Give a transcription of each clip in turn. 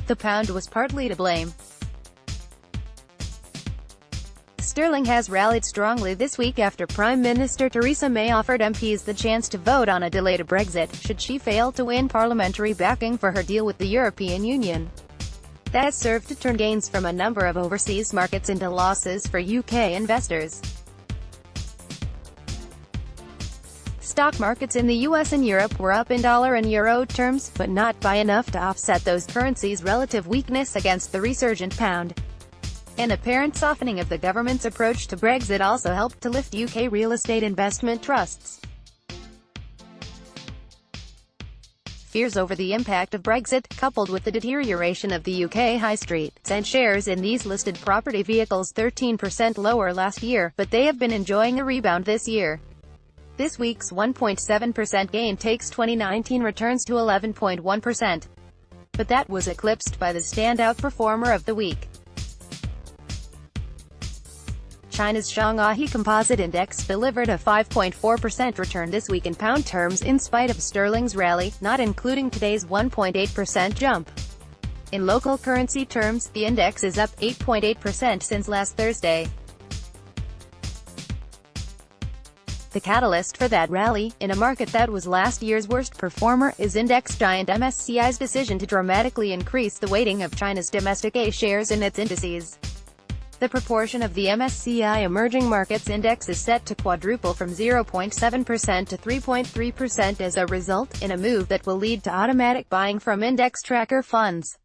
The pound was partly to blame. Sterling has rallied strongly this week after Prime Minister Theresa May offered MPs the chance to vote on a delayed Brexit, should she fail to win parliamentary backing for her deal with the European Union. That has served to turn gains from a number of overseas markets into losses for UK investors. Stock markets in the US and Europe were up in dollar and euro terms, but not by enough to offset those currencies' relative weakness against the resurgent pound. An apparent softening of the government's approach to Brexit also helped to lift UK real estate investment trusts. Fears over the impact of Brexit, coupled with the deterioration of the UK high street, sent shares in these listed property vehicles 13% lower last year, but they have been enjoying a rebound this year. This week's 1.7% gain takes 2019 returns to 11.1%. But that was eclipsed by the standout performer of the week. China's Shanghai Composite Index delivered a 5.4% return this week in pound terms in spite of sterling's rally, not including today's 1.8% jump. In local currency terms, the index is up 8.8% since last Thursday. The catalyst for that rally, in a market that was last year's worst performer, is index giant MSCI's decision to dramatically increase the weighting of China's domestic A shares in its indices. The proportion of the MSCI Emerging Markets Index is set to quadruple from 0.7% to 3.3% as a result, in a move that will lead to automatic buying from index tracker funds.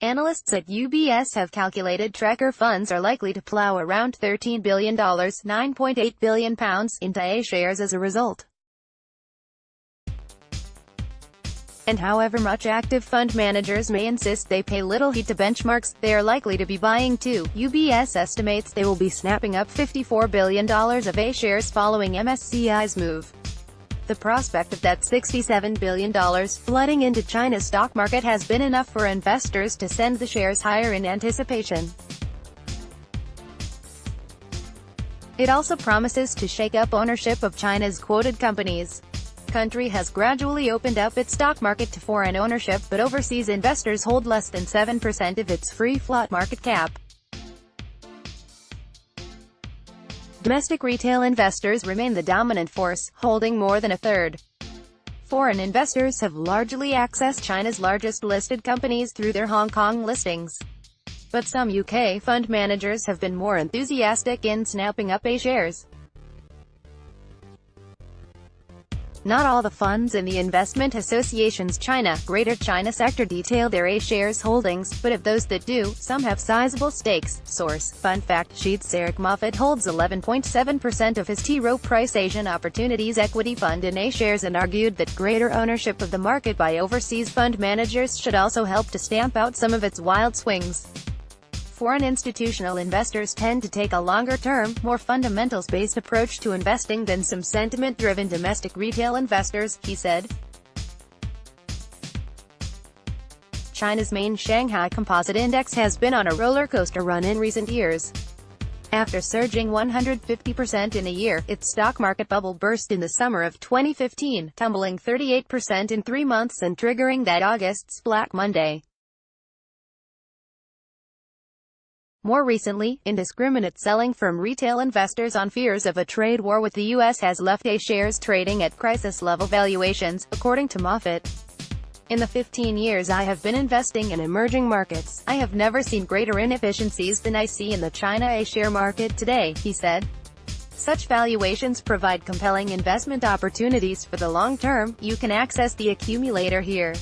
Analysts at UBS have calculated tracker funds are likely to plow around $13 billion (£9.8 billion) into A shares as a result. And however much active fund managers may insist they pay little heed to benchmarks, they are likely to be buying too. UBS estimates they will be snapping up $54 billion of A shares following MSCI's move. The prospect of that $67 billion flooding into China's stock market has been enough for investors to send the shares higher in anticipation. It also promises to shake up ownership of China's quoted companies. The country has gradually opened up its stock market to foreign ownership, but overseas investors hold less than 7% of its free float market cap. Domestic retail investors remain the dominant force, holding more than a third. Foreign investors have largely accessed China's largest listed companies through their Hong Kong listings. But some UK fund managers have been more enthusiastic in snapping up A shares. Not all the funds in the Investment Association's China, Greater China sector detail their A shares holdings, but of those that do, some have sizable stakes. Source: Fund Fact Sheets. Eric Moffat holds 11.7% of his T. Rowe Price Asian Opportunities Equity Fund in A shares and argued that greater ownership of the market by overseas fund managers should also help to stamp out some of its wild swings. Foreign institutional investors tend to take a longer-term, more fundamentals-based approach to investing than some sentiment-driven domestic retail investors, he said. China's main Shanghai Composite Index has been on a roller coaster run in recent years. After surging 150% in a year, its stock market bubble burst in the summer of 2015, tumbling 38% in 3 months and triggering that August's Black Monday. More recently, indiscriminate selling from retail investors on fears of a trade war with the U.S. has left A shares trading at crisis-level valuations, according to Moffat. In the 15 years I have been investing in emerging markets, I have never seen greater inefficiencies than I see in the China A share market today, he said. Such valuations provide compelling investment opportunities for the long term. You can access the accumulator here.